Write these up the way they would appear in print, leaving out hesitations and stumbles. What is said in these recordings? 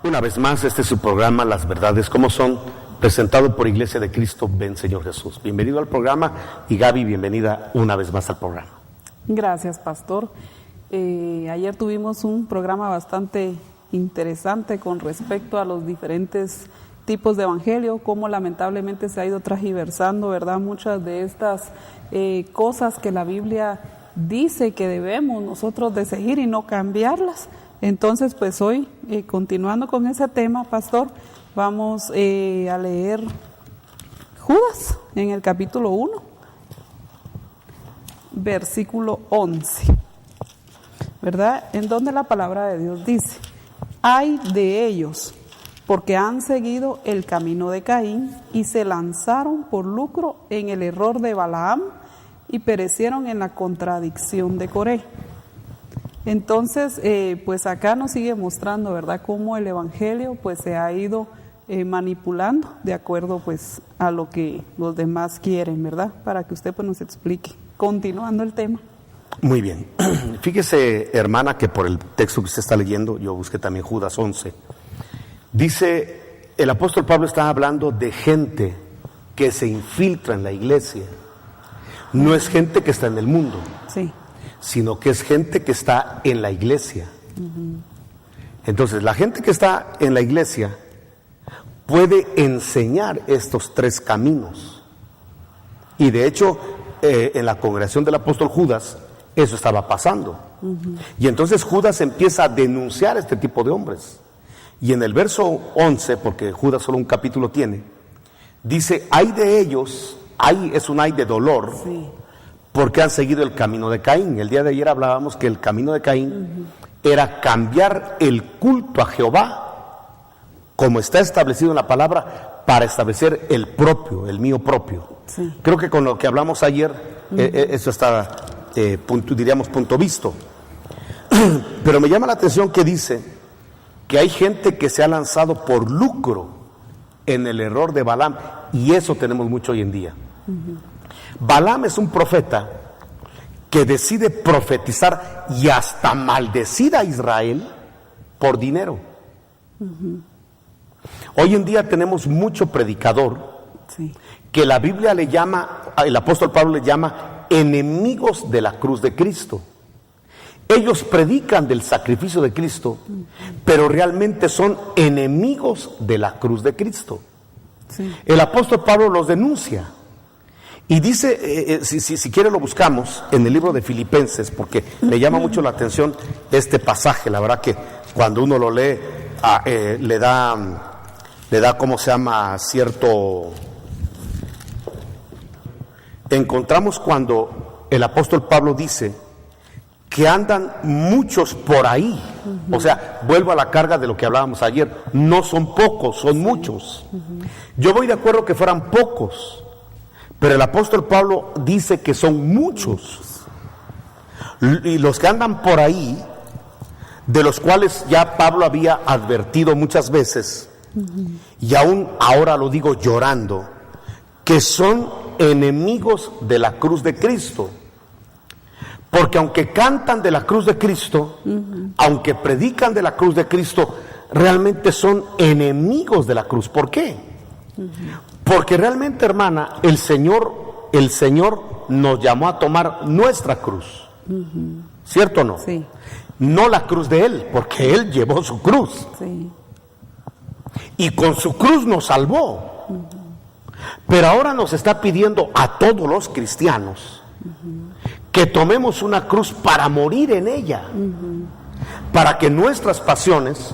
Una vez más, este es su programa Las Verdades Como Son, presentado por Iglesia de Cristo Ven Señor Jesús. Bienvenido al programa y Gaby, bienvenida una vez más al programa. Gracias, pastor. Ayer tuvimos un programa bastante interesante con respecto a los diferentes tipos de evangelio, cómo lamentablemente se ha ido transgiversando, ¿verdad? Muchas de estas cosas que la Biblia dice que debemos nosotros de seguir y no cambiarlas. Entonces, pues hoy, continuando con ese tema, pastor, vamos a leer Judas en el capítulo 1, versículo 11, ¿verdad? En donde la palabra de Dios dice: ay de ellos, porque han seguido el camino de Caín y se lanzaron por lucro en el error de Balaam y perecieron en la contradicción de Coré. Entonces, pues acá nos sigue mostrando, ¿verdad?, cómo el evangelio pues se ha ido manipulando de acuerdo pues a lo que los demás quieren, ¿verdad? Para que usted pues nos explique. Continuando el tema. Muy bien. Fíjese, hermana, que por el texto que usted está leyendo, yo busqué también Judas 11. Dice, el apóstol Pablo está hablando de gente que se infiltra en la iglesia. No es gente que está en el mundo. Sí. Sino que es gente que está en la iglesia. Entonces, la gente que está en la iglesia puede enseñar estos tres caminos. Y de hecho, en la congregación del apóstol Judas, eso estaba pasando. Y entonces Judas empieza a denunciar a este tipo de hombres. Y en el verso 11, porque Judas solo un capítulo tiene, dice, ay de ellos, ay es un ay de dolor, sí, porque han seguido el camino de Caín. El día de ayer hablábamos que el camino de Caín era cambiar el culto a Jehová, como está establecido en la palabra, para establecer el propio, el mío propio. Sí. Creo que con lo que hablamos ayer, eso está, diríamos, punto visto. Pero me llama la atención que dice que hay gente que se ha lanzado por lucro en el error de Balaam, y eso tenemos mucho hoy en día. Balaam es un profeta que decide profetizar y hasta maldecir a Israel por dinero. Hoy en día tenemos mucho predicador, sí, que la Biblia le llama, el apóstol Pablo le llama enemigos de la cruz de Cristo. Ellos predican del sacrificio de Cristo, pero realmente son enemigos de la cruz de Cristo. Sí. El apóstol Pablo los denuncia. Y dice, si quiere lo buscamos en el libro de Filipenses, porque me llama mucho la atención este pasaje. La verdad que cuando uno lo lee, le da, ¿cómo se llama?, cierto... Encontramos cuando el apóstol Pablo dice que andan muchos por ahí. O sea, vuelvo a la carga de lo que hablábamos ayer, no son pocos, son muchos. Yo voy de acuerdo que fueran pocos, pero el apóstol Pablo dice que son muchos. Y los que andan por ahí, de los cuales ya Pablo había advertido muchas veces, y aún ahora lo digo llorando, que son enemigos de la cruz de Cristo. Porque aunque cantan de la cruz de Cristo, aunque predican de la cruz de Cristo, realmente son enemigos de la cruz. ¿Por qué? Porque realmente, hermana, el Señor nos llamó a tomar nuestra cruz. ¿Cierto o no? Sí. No la cruz de Él, porque Él llevó su cruz. Sí. Y con su cruz nos salvó. Pero ahora nos está pidiendo a todos los cristianos que tomemos una cruz para morir en ella. Para que nuestras pasiones,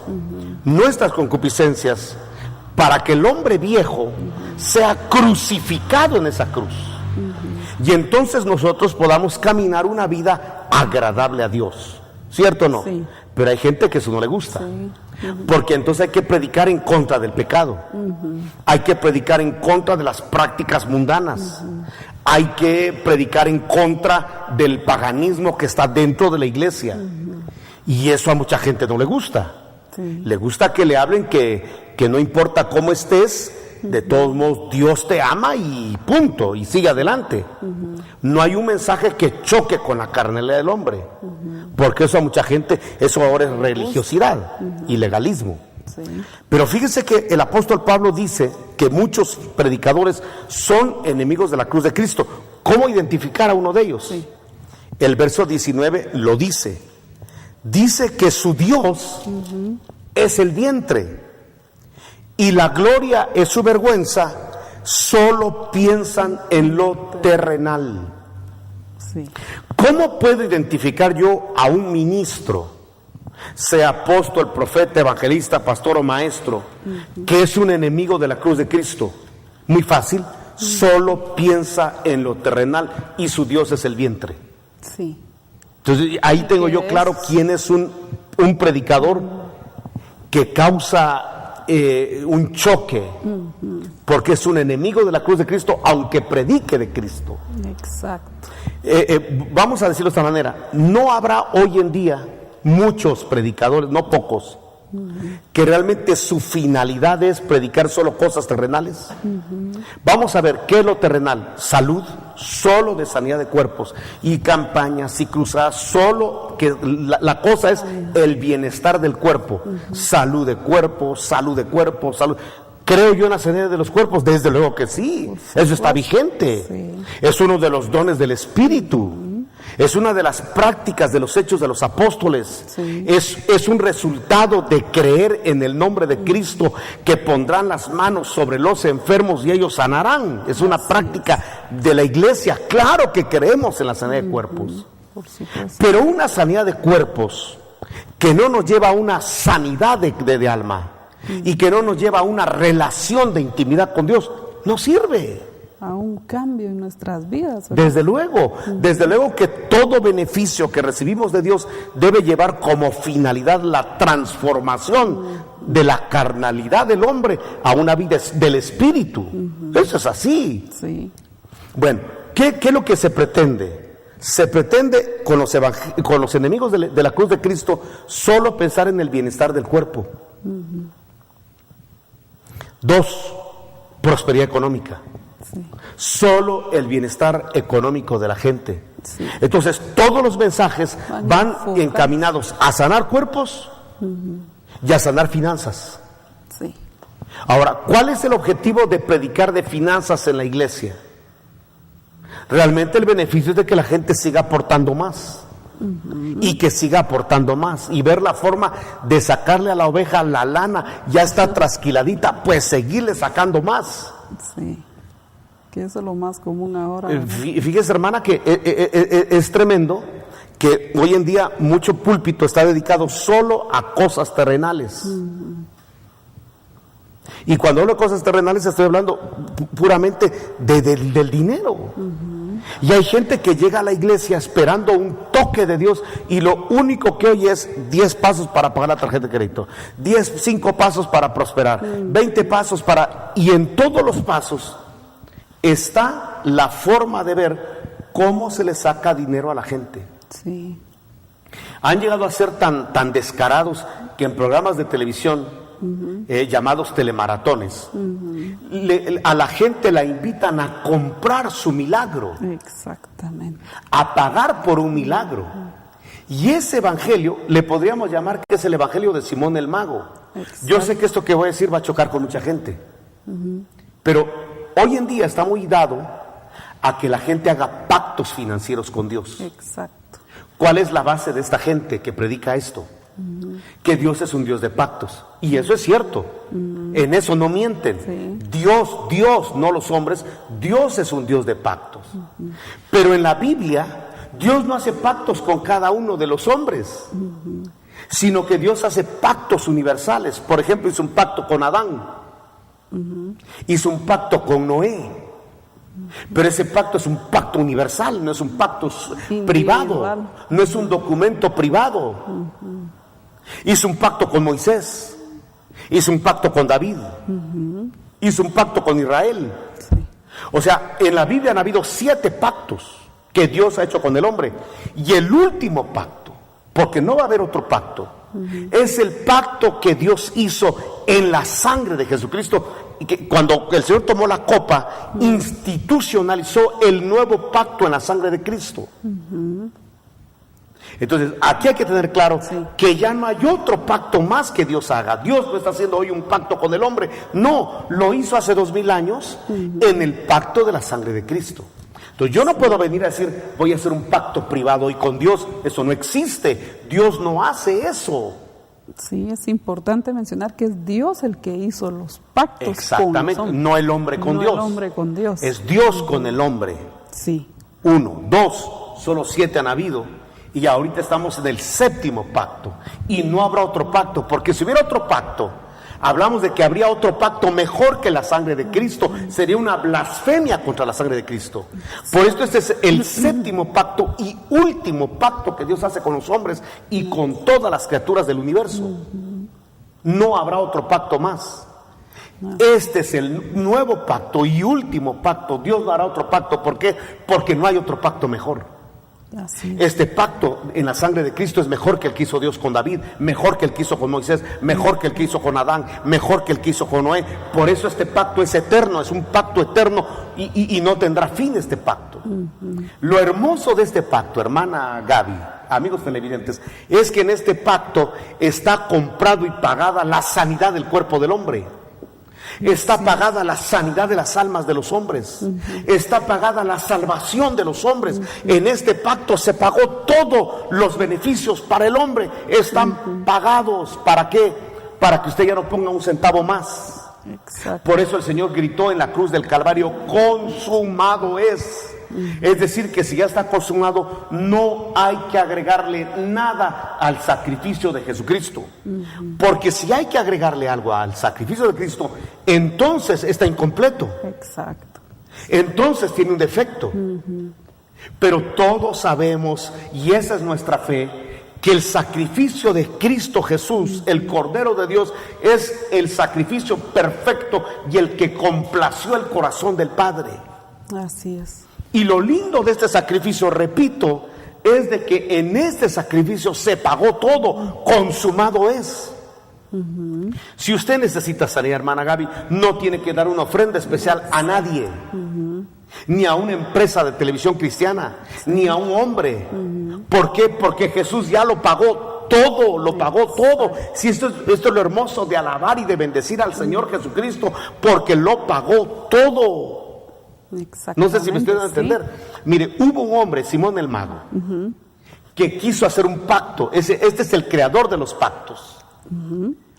nuestras concupiscencias, para que el hombre viejo sea crucificado en esa cruz. Y entonces nosotros podamos caminar una vida agradable a Dios. ¿Cierto o no? Sí. Pero hay gente que eso no le gusta. Sí. Porque entonces hay que predicar en contra del pecado. Hay que predicar en contra de las prácticas mundanas. Hay que predicar en contra del paganismo que está dentro de la iglesia. Y eso a mucha gente no le gusta. Sí. Le gusta que le hablen que no importa cómo estés, de todos modos Dios te ama y punto, y sigue adelante. No hay un mensaje que choque con la carnalidad del hombre, porque eso a mucha gente, eso ahora es religiosidad y legalismo. Sí. Pero fíjense que el apóstol Pablo dice que muchos predicadores son enemigos de la cruz de Cristo. ¿Cómo identificar a uno de ellos? Sí. El verso 19 lo dice. Dice que su Dios es el vientre y la gloria es su vergüenza. Solo piensan en lo terrenal. Sí. ¿Cómo puedo identificar yo a un ministro, sea apóstol, profeta, evangelista, pastor o maestro, que es un enemigo de la cruz de Cristo? Muy fácil, solo piensa en lo terrenal y su Dios es el vientre. Sí. Entonces ahí tengo yo claro quién es un predicador que causa un choque, porque es un enemigo de la cruz de Cristo, aunque predique de Cristo. Exacto. Vamos a decirlo de esta manera, no habrá hoy en día muchos predicadores, no pocos, que realmente su finalidad es predicar solo cosas terrenales. Vamos a ver, ¿qué es lo terrenal? Salud, solo de sanidad de cuerpos, y campañas y cruzadas, solo que la cosa es el bienestar del cuerpo, salud de cuerpo, salud de cuerpo, salud. ¿Creo yo en la sanidad de los cuerpos? Desde luego que sí, eso está vigente. Sí. Es uno de los dones del Espíritu. Es una de las prácticas de los hechos de los apóstoles. Sí. Es un resultado de creer en el nombre de Cristo, que pondrán las manos sobre los enfermos y ellos sanarán. Es una práctica de la iglesia. Claro que creemos en la sanidad de cuerpos. Por supuesto. Pero una sanidad de cuerpos que no nos lleva a una sanidad de alma y que no nos lleva a una relación de intimidad con Dios, no sirve. A un cambio en nuestras vidas, ¿verdad? Desde luego que todo beneficio que recibimos de Dios debe llevar como finalidad la transformación de la carnalidad del hombre a una vida del espíritu. Eso es así. Sí. Bueno, ¿qué es lo que se pretende? Se pretende con los enemigos de la cruz de Cristo solo pensar en el bienestar del cuerpo. 2, prosperidad económica. Sí. Solo el bienestar económico de la gente. Sí. Entonces todos los mensajes van enfocados. encaminados a sanar cuerpos y a sanar finanzas. Sí. Ahora, ¿cuál es el objetivo de predicar de finanzas en la iglesia? Realmente el beneficio es de que la gente siga aportando más y que siga aportando más y ver la forma de sacarle a la oveja la lana, ya está trasquiladita, pues seguirle sacando más. Sí. Que eso es lo más común ahora. Fíjese, hermana, que es tremendo que hoy en día mucho púlpito está dedicado solo a cosas terrenales. Y cuando hablo de cosas terrenales estoy hablando puramente del dinero. Y hay gente que llega a la iglesia esperando un toque de Dios y lo único que oye es 10 pasos para pagar la tarjeta de crédito, 5 pasos para prosperar, 20 pasos para... Y en todos los pasos está la forma de ver cómo se le saca dinero a la gente. Sí. Han llegado a ser tan descarados que en programas de televisión llamados telemaratones, a la gente la invitan a comprar su milagro, Exactamente. a pagar por un milagro. Y ese evangelio le podríamos llamar que es el evangelio de Simón el Mago. Exacto. Yo sé que esto que voy a decir va a chocar con mucha gente, pero hoy en día está muy dado a que la gente haga pactos financieros con Dios. Exacto. ¿Cuál es la base de esta gente que predica esto? Que Dios es un Dios de pactos. Y eso es cierto. En eso no mienten. Sí. Dios, no los hombres, Dios es un Dios de pactos. Pero en la Biblia, Dios no hace pactos con cada uno de los hombres, sino que Dios hace pactos universales. Por ejemplo, hizo un pacto con Adán, hizo un pacto con Noé. Pero ese pacto es un pacto universal, no es un pacto privado, no es un documento privado. Hizo un pacto con Moisés, hizo un pacto con David, hizo un pacto con Israel. O sea, en la Biblia han habido 7 pactos que Dios ha hecho con el hombre. Y el último pacto, porque no va a haber otro pacto, es el pacto que Dios hizo en la sangre de Jesucristo. Y que cuando el Señor tomó la copa, institucionalizó el nuevo pacto en la sangre de Cristo. Entonces, aquí hay que tener claro que ya no hay otro pacto más que Dios haga. Dios no está haciendo hoy un pacto con el hombre. No, lo hizo hace 2000 años en el pacto de la sangre de Cristo. Entonces, yo no puedo venir a decir, voy a hacer un pacto privado hoy con Dios. Eso no existe. Dios no hace eso. Sí, es importante mencionar que es Dios el que hizo los pactos. Exactamente, con los hombres. no el hombre con Dios. El hombre con Dios. Es Dios con el hombre. Sí. 1, 2, solo 7 han habido. Y ahorita estamos en el 7º pacto. Y no habrá otro pacto, porque si hubiera otro pacto, hablamos de que habría otro pacto mejor que la sangre de Cristo. Sería una blasfemia contra la sangre de Cristo. Por esto este es el 7º pacto y último pacto que Dios hace con los hombres y con todas las criaturas del universo. No habrá otro pacto más. Este es el nuevo pacto y último pacto. Dios no hará otro pacto. ¿Por qué? Porque no hay otro pacto mejor. Este pacto en la sangre de Cristo es mejor que el que hizo Dios con David, mejor que el que hizo con Moisés, mejor que el que hizo con Adán, mejor que el que hizo con Noé. Por eso este pacto es eterno, es un pacto eterno y no tendrá fin este pacto. Lo hermoso de este pacto, hermana Gaby, amigos televidentes, es que en este pacto está comprado y pagada la sanidad del cuerpo del hombre. Está pagada la sanidad de las almas de los hombres. Está pagada la salvación de los hombres. En este pacto se pagó todos los beneficios para el hombre. Están pagados. ¿Para qué? Para que usted ya no ponga un centavo más. Exacto. Por eso el Señor gritó en la cruz del Calvario, consumado es. Es decir, que si ya está consumado, no hay que agregarle nada al sacrificio de Jesucristo. Porque si hay que agregarle algo al sacrificio de Cristo, entonces está incompleto. Exacto. Entonces tiene un defecto. Pero todos sabemos, y esa es nuestra fe, que el sacrificio de Cristo Jesús, el Cordero de Dios, es el sacrificio perfecto y el que complació el corazón del Padre. Así es. Y lo lindo de este sacrificio, repito, es de que en este sacrificio se pagó todo, consumado es. Si usted necesita sanidad, hermana Gaby, no tiene que dar una ofrenda especial a nadie, ni a una empresa de televisión cristiana, ni a un hombre. ¿Por qué? Porque Jesús ya lo pagó todo, lo pagó todo. Si esto es lo hermoso de alabar y de bendecir al Señor Jesucristo, porque lo pagó todo. No sé si me estoy dando a entender. Mire, hubo un hombre, Simón el Mago, que quiso hacer un pacto. Este es el creador de los pactos.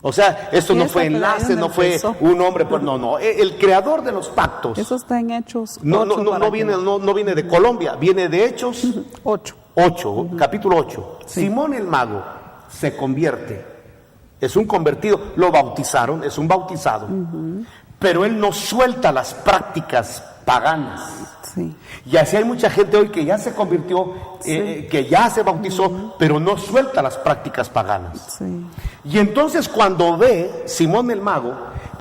O sea, esto no fue enlace, no fue un hombre, pues no, el creador de los pactos. Eso está en Hechos 8. No viene de Colombia, viene de Hechos 8, capítulo 8. Sí. Simón el Mago se convierte, es un convertido, lo bautizaron, es un bautizado, pero él no suelta las prácticas paganas. Sí. Y así hay mucha gente hoy que ya se convirtió, que ya se bautizó, pero no suelta las prácticas paganas. Sí. Y entonces cuando ve Simón el Mago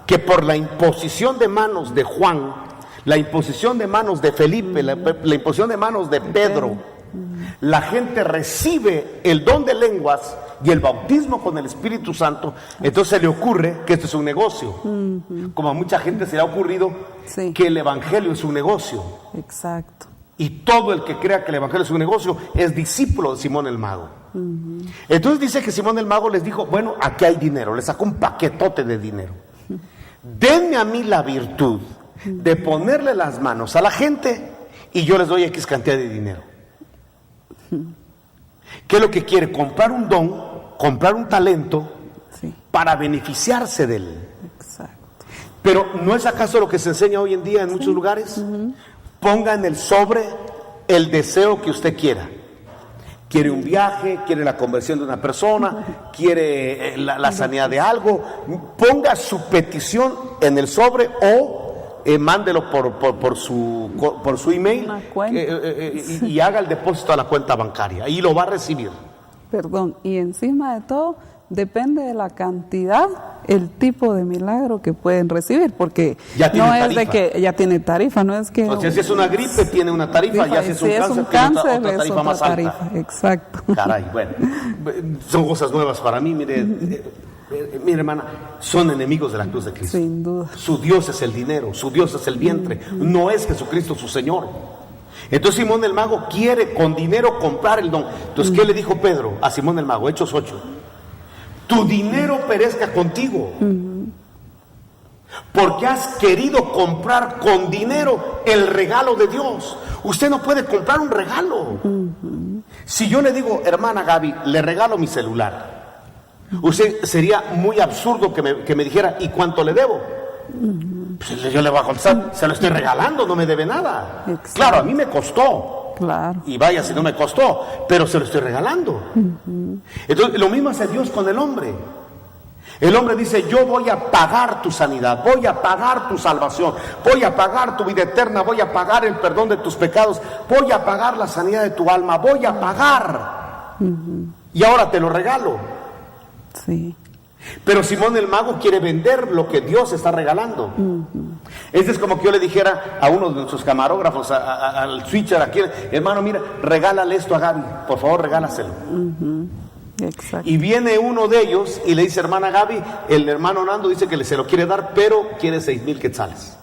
que por la imposición de manos de Juan, la imposición de manos de Felipe, la imposición de manos de Pedro, la gente recibe el don de lenguas y el bautismo con el Espíritu Santo, entonces se le ocurre que esto es un negocio. Como a mucha gente se le ha ocurrido que el Evangelio es un negocio. Exacto. Y todo el que crea que el Evangelio es un negocio es discípulo de Simón el Mago. Entonces dice que Simón el Mago les dijo, bueno, aquí hay dinero, les sacó un paquetote de dinero. Denme a mí la virtud de ponerle las manos a la gente y yo les doy X cantidad de dinero. ¿Qué es lo que quiere? Comprar un don, comprar un talento para beneficiarse de él. Exacto. Pero ¿no es acaso lo que se enseña hoy en día en muchos lugares? Ponga en el sobre el deseo que usted quiera. Quiere un viaje, quiere la conversión de una persona, quiere la sanidad de algo. Ponga su petición en el sobre o mándelo por su email y haga el depósito a la cuenta bancaria y lo va a recibir. Perdón, y encima de todo, depende de la cantidad, el tipo de milagro que pueden recibir, porque no es de que ya tiene tarifa, no es que... O sea, si es una gripe, tiene una tarifa, ya si es un cáncer, tiene otra tarifa más alta. Exacto. Caray, bueno, son cosas nuevas para mí, mire, hermana, son enemigos de la cruz de Cristo. Sin duda. Su Dios es el dinero, su Dios es el vientre, no es Jesucristo su Señor. Entonces Simón el mago quiere con dinero comprar el don. Entonces, ¿qué le dijo Pedro a Simón el mago? Hechos 8. Tu dinero perezca contigo, porque has querido comprar con dinero el regalo de Dios. Usted no puede comprar un regalo. Si yo le digo, hermana Gaby, le regalo mi celular, usted sería muy absurdo que me dijera, ¿y cuánto le debo? Pues yo le voy a contestar, se lo estoy regalando, no me debe nada. Exacto. Claro, a mí me costó. Claro. Y vaya si no me costó, pero se lo estoy regalando. Entonces, lo mismo hace Dios con el hombre. El hombre dice, yo voy a pagar tu sanidad, voy a pagar tu salvación, voy a pagar tu vida eterna, voy a pagar el perdón de tus pecados, voy a pagar la sanidad de tu alma, voy a pagar. Y ahora te lo regalo. Sí. Pero Simón el mago quiere vender lo que Dios está regalando. Es como que yo le dijera a uno de nuestros camarógrafos, al switcher aquí, hermano, mira, regálale esto a Gaby, por favor, regálaselo. Exacto. Y viene uno de ellos y le dice, hermana Gaby, el hermano Nando dice que se lo quiere dar, pero quiere 6,000 quetzales.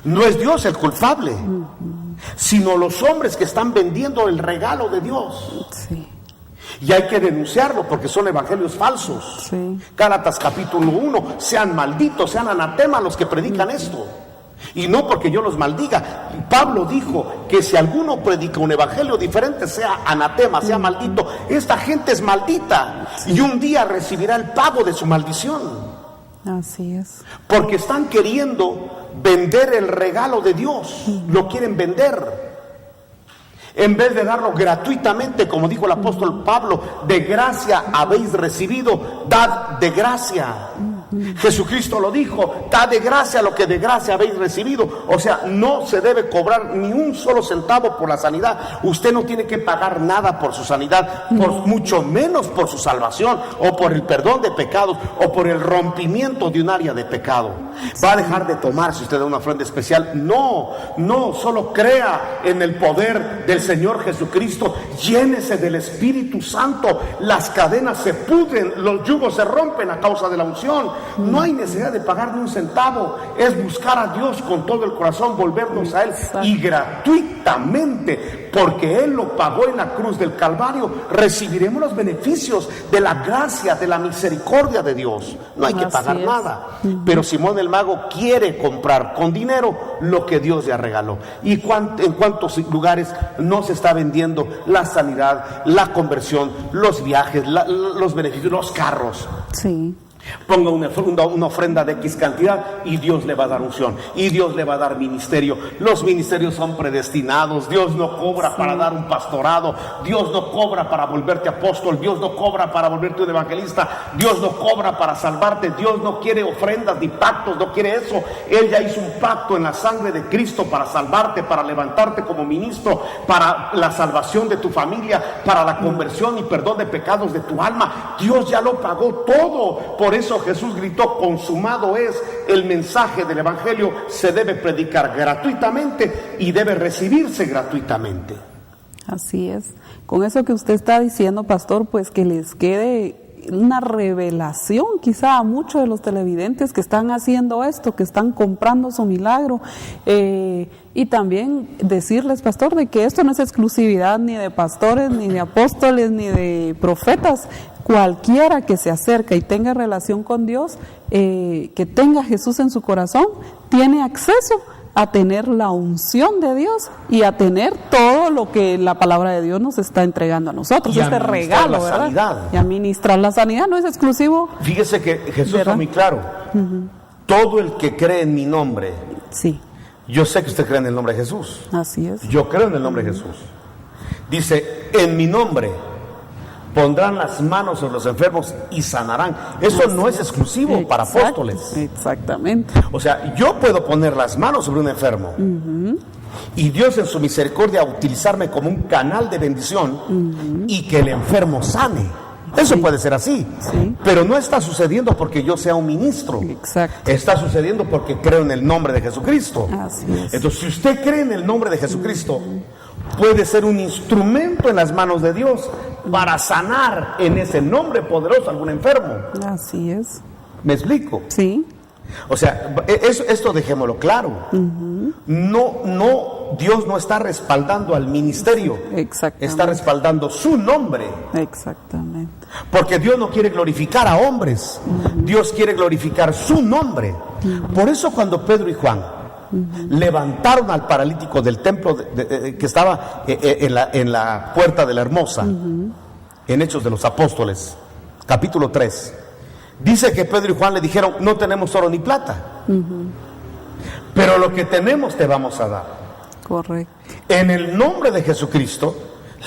No es Dios el culpable, sino los hombres que están vendiendo el regalo de Dios. Sí. Y hay que denunciarlo porque son evangelios falsos. Sí. Gálatas capítulo 1, sean malditos, sean anatemas los que predican esto. Y no porque yo los maldiga. Pablo dijo que si alguno predica un evangelio diferente, sea anatema, sea maldito. Esta gente es maldita y un día recibirá el pago de su maldición. Así es. Porque están queriendo vender el regalo de Dios. Lo quieren vender. En vez de darlo gratuitamente, como dijo el apóstol Pablo, de gracia habéis recibido, dad de gracia. Jesucristo lo dijo, dad de gracia lo que de gracia habéis recibido. O sea, no se debe cobrar ni un solo centavo por la sanidad. Usted no tiene que pagar nada por su sanidad, por mucho menos por su salvación, o por el perdón de pecados, o por el rompimiento de un área de pecado. ¿Va a dejar de tomar si usted da una ofrenda especial? No, solo crea en el poder del Señor Jesucristo, llénese del Espíritu Santo, las cadenas se pudren, los yugos se rompen a causa de la unción. No hay necesidad de pagar ni un centavo, es buscar a Dios con todo el corazón, volvernos a Él, y gratuitamente, porque Él lo pagó en la cruz del Calvario, recibiremos los beneficios de la gracia, de la misericordia de Dios. No hay que pagar nada. Pero Simón el mago quiere comprar con dinero lo que Dios ya regaló. ¿Y en cuántos lugares no se está vendiendo la sanidad, la conversión, los viajes, los beneficios, los carros? Sí. Ponga una ofrenda de X cantidad y Dios le va a dar unción y Dios le va a dar ministerio. Los ministerios son predestinados. Dios no cobra para dar un pastorado, Dios no cobra para volverte apóstol, Dios no cobra para volverte un evangelista, Dios no cobra para salvarte. Dios no quiere ofrendas ni pactos, no quiere eso. Él ya hizo un pacto en la sangre de Cristo para salvarte, para levantarte como ministro, para la salvación de tu familia, para la conversión y perdón de pecados de tu alma. Dios ya lo pagó todo. Por eso Jesús gritó, consumado es. El mensaje del evangelio se debe predicar gratuitamente y debe recibirse gratuitamente. Así es. Con eso que usted está diciendo, pastor, pues que les quede una revelación quizá a muchos de los televidentes que están haciendo esto, que están comprando su milagro, y también decirles, pastor, de que esto no es exclusividad ni de pastores, ni de apóstoles, ni de profetas. Cualquiera que se acerque y tenga relación con Dios, que tenga Jesús en su corazón, tiene acceso a tener la unción de Dios y a tener todo lo que la palabra de Dios nos está entregando a nosotros, este regalo, ¿verdad? Sanidad. Y administrar la sanidad no es exclusivo. Fíjese que Jesús fue muy claro. Todo el que cree en mi nombre. Sí. Yo sé que usted cree en el nombre de Jesús. Así es. Yo creo en el nombre de Jesús. Dice, en mi nombre pondrán las manos sobre los enfermos y sanarán. Eso no es exclusivo para apóstoles. Exactamente. O sea, yo puedo poner las manos sobre un enfermo y Dios en su misericordia utilizarme como un canal de bendición y que el enfermo sane. Eso puede ser así, pero no está sucediendo porque yo sea un ministro. Exacto. Está sucediendo porque creo en el nombre de Jesucristo. Así es. Entonces, si usted cree en el nombre de Jesucristo, puede ser un instrumento en las manos de Dios para sanar en ese nombre poderoso a algún enfermo. Así es. ¿Me explico? Sí. O sea, esto dejémoslo claro. Dios no está respaldando al ministerio, Exactamente. está respaldando su nombre. Exactamente. Porque Dios no quiere glorificar a hombres, Dios quiere glorificar su nombre. Por eso cuando Pedro y Juan levantaron al paralítico del templo que estaba en la puerta de la Hermosa, en Hechos de los Apóstoles, capítulo 3, dice que Pedro y Juan le dijeron: no tenemos oro ni plata, pero lo que tenemos te vamos a dar. Correcto. En el nombre de Jesucristo,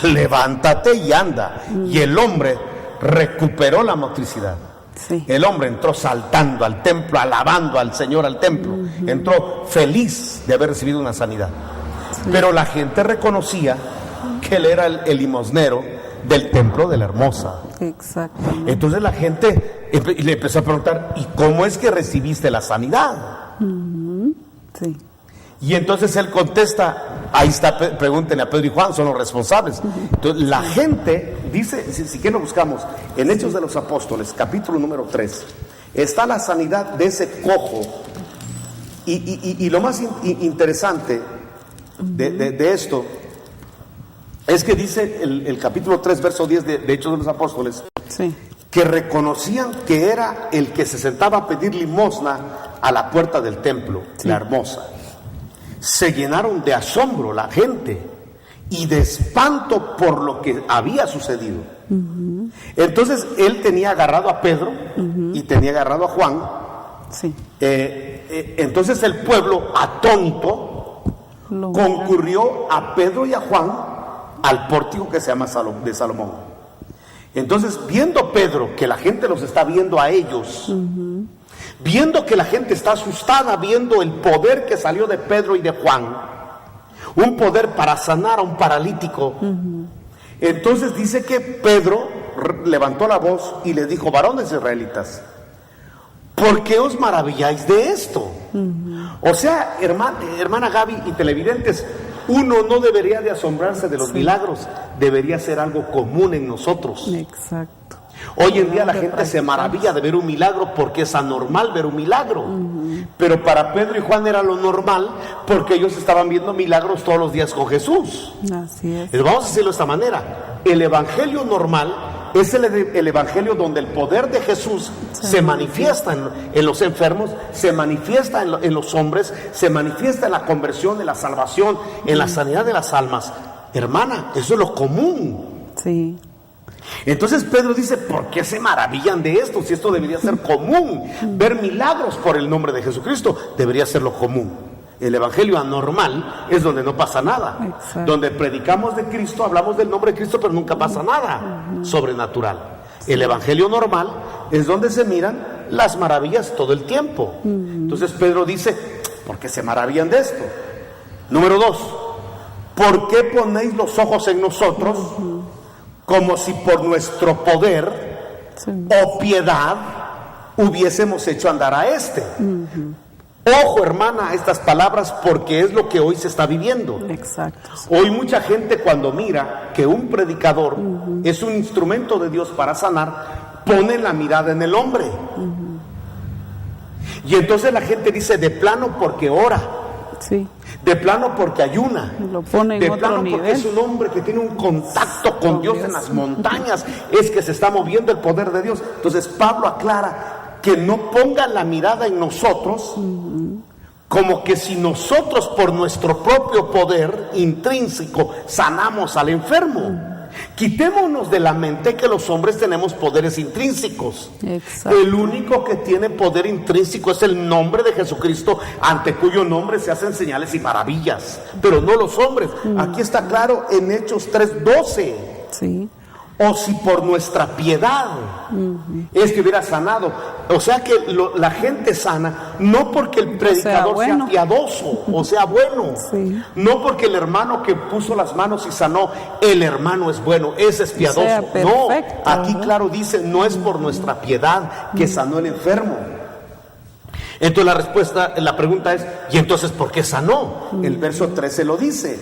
levántate y anda. Y el hombre recuperó la motricidad. Sí. El hombre entró saltando al templo, alabando al Señor al templo. Entró feliz de haber recibido una sanidad. Sí. Pero la gente reconocía que él era el limosnero del templo de la Hermosa. Exactamente. Entonces la gente le empezó a preguntar: ¿y cómo es que recibiste la sanidad? Sí. Y entonces él contesta, ahí está, pregúntenle a Pedro y Juan, son los responsables. Entonces la gente dice, si quieren lo buscamos, en Hechos de los Apóstoles, capítulo número 3, está la sanidad de ese cojo. Y lo más interesante de esto es que dice el capítulo 3, verso 10 de Hechos de los Apóstoles, Sí. que reconocían que era el que se sentaba a pedir limosna a la puerta del templo, Sí. la Hermosa. Se llenaron de asombro la gente y de espanto por lo que había sucedido. Entonces él tenía agarrado a Pedro y tenía agarrado a Juan. Sí. Entonces el pueblo atónito Lo concurrió a Pedro y a Juan al pórtico que se llama de Salomón. Entonces, viendo Pedro que la gente los está viendo a ellos, viendo que la gente está asustada, viendo el poder que salió de Pedro y de Juan, un poder para sanar a un paralítico, entonces dice que Pedro levantó la voz y le dijo: varones israelitas, ¿por qué os maravilláis de esto? O sea, hermana Gaby y televidentes, uno no debería de asombrarse de los milagros, debería ser algo común en nosotros. Exacto. Hoy en día la gente se maravilla de ver un milagro porque es anormal ver un milagro. Pero para Pedro y Juan era lo normal porque ellos estaban viendo milagros todos los días con Jesús. Así es. Entonces, vamos a decirlo de esta manera: el evangelio normal es el evangelio donde el poder de Jesús se manifiesta en los enfermos, se manifiesta en los hombres, se manifiesta en la conversión, en la salvación, en la sanidad de las almas. Hermana, eso es lo común. Sí. Entonces Pedro dice: ¿por qué se maravillan de esto? Si esto debería ser común, ver milagros por el nombre de Jesucristo debería ser lo común. El evangelio anormal es donde no pasa nada. Exacto. Donde predicamos de Cristo, hablamos del nombre de Cristo, pero nunca pasa nada sobrenatural. El evangelio normal es donde se miran las maravillas todo el tiempo. Entonces Pedro dice: ¿por qué se maravillan de esto? Número 2, ¿por qué ponéis los ojos en nosotros como si por nuestro poder o piedad hubiésemos hecho andar a este? Ojo, hermana, a estas palabras, porque es lo que hoy se está viviendo. Exacto. Hoy mucha gente, cuando mira que un predicador es un instrumento de Dios para sanar, pone la mirada en el hombre. Y entonces la gente dice: de plano porque ora, Sí. de plano porque ayuna, Lo pone en de otro plano porque nivel. es un hombre que tiene un contacto con Dios en las montañas, es que se está moviendo el poder de Dios. Entonces Pablo aclara que no pongan la mirada en nosotros como que si nosotros por nuestro propio poder intrínseco sanamos al enfermo. Quitémonos de la mente que los hombres tenemos poderes intrínsecos. Exacto. El único que tiene poder intrínseco es el nombre de Jesucristo, ante cuyo nombre se hacen señales y maravillas, pero no los hombres. Aquí está claro en Hechos 3:12. Sí. O si por nuestra piedad es que hubiera sanado. O sea que la gente sana no porque el predicador sea bueno. piadoso o sea bueno, Sí. no porque el hermano que puso las manos y sanó, el hermano es bueno, ese es piadoso. Sea No, perfecto, aquí ¿verdad? claro dice: no es por nuestra piedad que sanó el enfermo. Entonces la pregunta es: ¿y entonces por qué sanó? El verso 13 lo dice: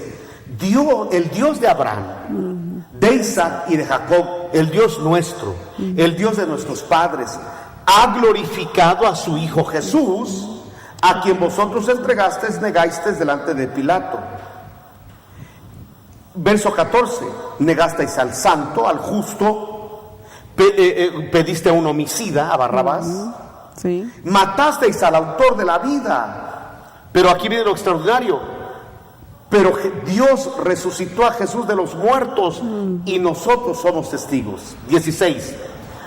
el Dios de Abraham, de Isaac y de Jacob, el Dios nuestro, el Dios de nuestros padres, ha glorificado a su Hijo Jesús, a quien vosotros entregasteis, negasteis delante de Pilato. Verso 14, negasteis al santo, al justo, pediste a un homicida, a Barrabás, Sí. matasteis al autor de la vida. Pero aquí viene lo extraordinario. Pero Dios resucitó a Jesús de los muertos y nosotros somos testigos. 16.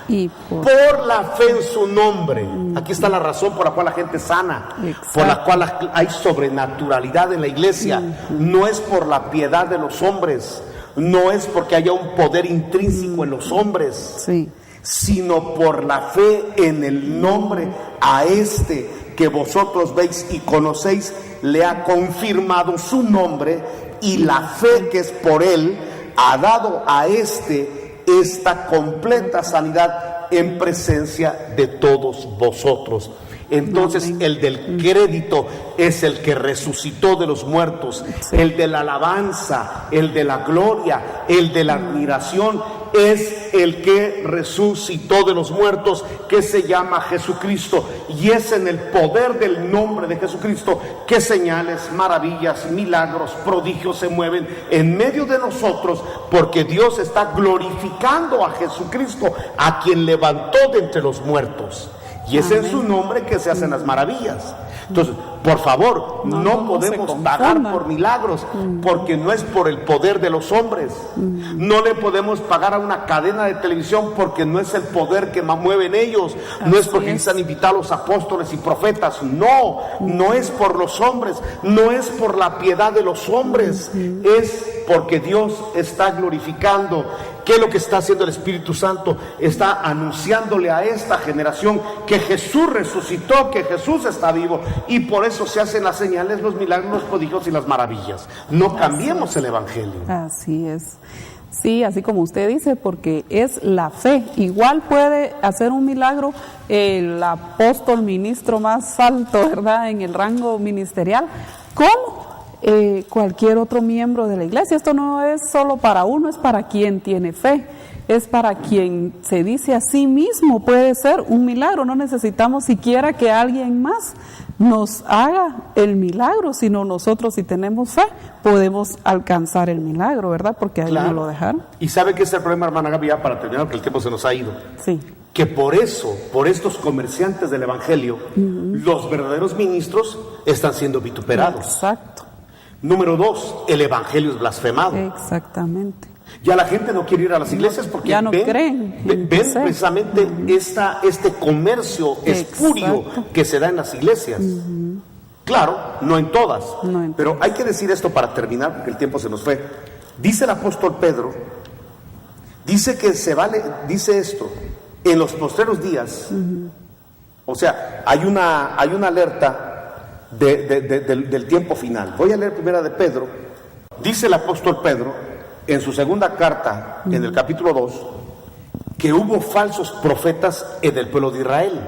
Y Por la fe en su nombre. Aquí está la razón por la cual la gente es sana. Exacto. Por la cual hay sobrenaturalidad en la iglesia. No es por la piedad de los hombres. No es porque haya un poder intrínseco en los hombres. sí. Sino por la fe en el nombre a este que vosotros veis y conocéis, le ha confirmado su nombre, y la fe que es por él ha dado a este esta completa sanidad en presencia de todos vosotros. Entonces Amén. el del crédito es el que resucitó de los muertos, el de la alabanza, el de la gloria, el de la admiración es el que resucitó de los muertos, que se llama Jesucristo, y es en el poder del nombre de Jesucristo que señales, maravillas, milagros, prodigios se mueven en medio de nosotros, porque Dios está glorificando a Jesucristo, a quien levantó de entre los muertos. Y es en su nombre que se hacen las maravillas. Entonces, por favor, no podemos pagar por milagros, porque no es por el poder de los hombres. No le podemos pagar a una cadena de televisión, porque no es el poder que mueven ellos. No es porque se han invitado a los apóstoles y profetas. No, no es por los hombres, no es por la piedad de los hombres. Es porque Dios está glorificando. ¿Qué es lo que está haciendo el Espíritu Santo? Está anunciándole a esta generación que Jesús resucitó, que Jesús está vivo, y por eso se hacen las señales, los milagros, los prodigios y las maravillas. No cambiemos el Evangelio. Así es. Sí, así como usted dice, porque es la fe. Igual puede hacer un milagro el apóstol ministro más alto, ¿verdad?, en el rango ministerial, como cualquier otro miembro de la iglesia. Esto no es solo para uno, es para quien tiene fe, es para quien se dice a sí mismo puede ser un milagro. No necesitamos siquiera que alguien más nos haga el milagro, sino nosotros, si tenemos fe, podemos alcanzar el milagro, ¿verdad? Porque ahí no lo dejaron. ¿Y sabe qué es el problema, hermana Gaby? Ya para terminar, porque el tiempo se nos ha ido. Sí. Que por eso, por estos comerciantes del Evangelio, los verdaderos ministros están siendo vituperados. Exacto. Número 2, el Evangelio es blasfemado. Exactamente. Ya la gente no quiere ir a las iglesias porque ya no creen. ven precisamente este comercio espurio que se da en las iglesias. Claro, no en todas. No en pero hay que decir esto para terminar, porque el tiempo se nos fue. Dice el apóstol Pedro, dice que dice esto, en los postreros días, o sea, hay una alerta del tiempo final. Voy a leer primera de Pedro. Dice el apóstol Pedro en su segunda carta, en el capítulo 2, que hubo falsos profetas en el pueblo de Israel,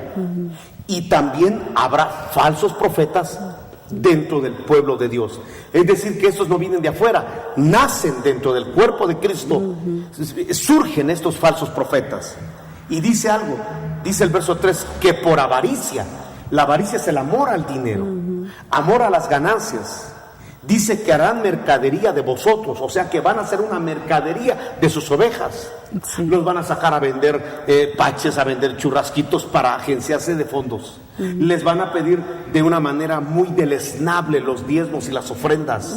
y también habrá falsos profetas dentro del pueblo de Dios. Es decir, que estos no vienen de afuera, nacen dentro del cuerpo de Cristo. Surgen estos falsos profetas. Y dice algo, dice el verso 3, que por avaricia, la avaricia es el amor al dinero, amor a las ganancias. Dice que harán mercadería de vosotros, o sea que van a hacer una mercadería de sus ovejas. Sí. Los van a sacar a vender paches, a vender churrasquitos para agenciarse de fondos. Les van a pedir de una manera muy deleznable los diezmos y las ofrendas.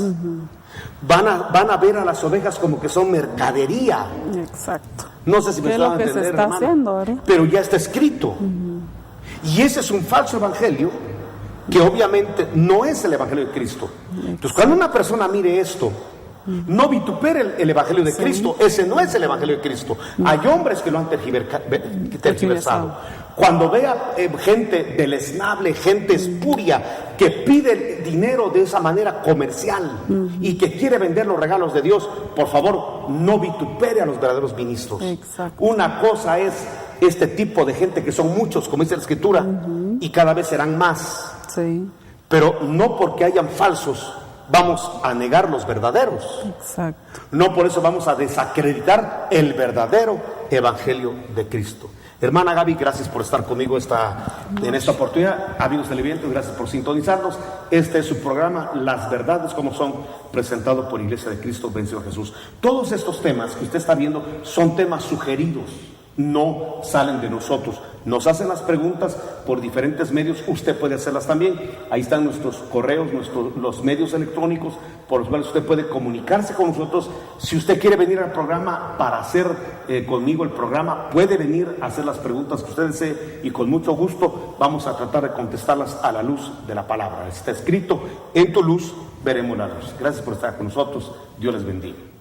Van a ver a las ovejas como que son mercadería. Exacto. No sé si me es estoy lo que entender, se está hermano, haciendo, ¿verdad? pero ya está escrito. Y ese es un falso evangelio que obviamente no es el evangelio de Cristo. Entonces, cuando una persona mire esto, no vitupere el evangelio de Cristo. Ese no es el evangelio de Cristo. Hay hombres que lo han tergiversado. Cuando vea gente deleznable, gente espuria, que pide dinero de esa manera comercial y que quiere vender los regalos de Dios, por favor, no vitupere a los verdaderos ministros. Exacto. Una cosa es este tipo de gente, que son muchos, como dice la Escritura, y cada vez serán más. Sí. Pero no porque hayan falsos vamos a negar los verdaderos. Exacto. No por eso vamos a desacreditar el verdadero Evangelio de Cristo. Hermana Gaby, gracias por estar conmigo en esta oportunidad. Amigos televidentes, gracias por sintonizarnos. Este es su programa, Las Verdades como Son, presentado por Iglesia de Cristo Vencedor Jesús. Todos estos temas que usted está viendo son temas sugeridos, no salen de nosotros. Nos hacen las preguntas por diferentes medios, usted puede hacerlas también. Ahí están nuestros correos, los medios electrónicos por los cuales usted puede comunicarse con nosotros. Si usted quiere venir al programa para hacer conmigo el programa, puede venir a hacer las preguntas que usted desee y con mucho gusto vamos a tratar de contestarlas a la luz de la palabra. Está escrito: en tu luz veremos la luz. Gracias por estar con nosotros. Dios les bendiga.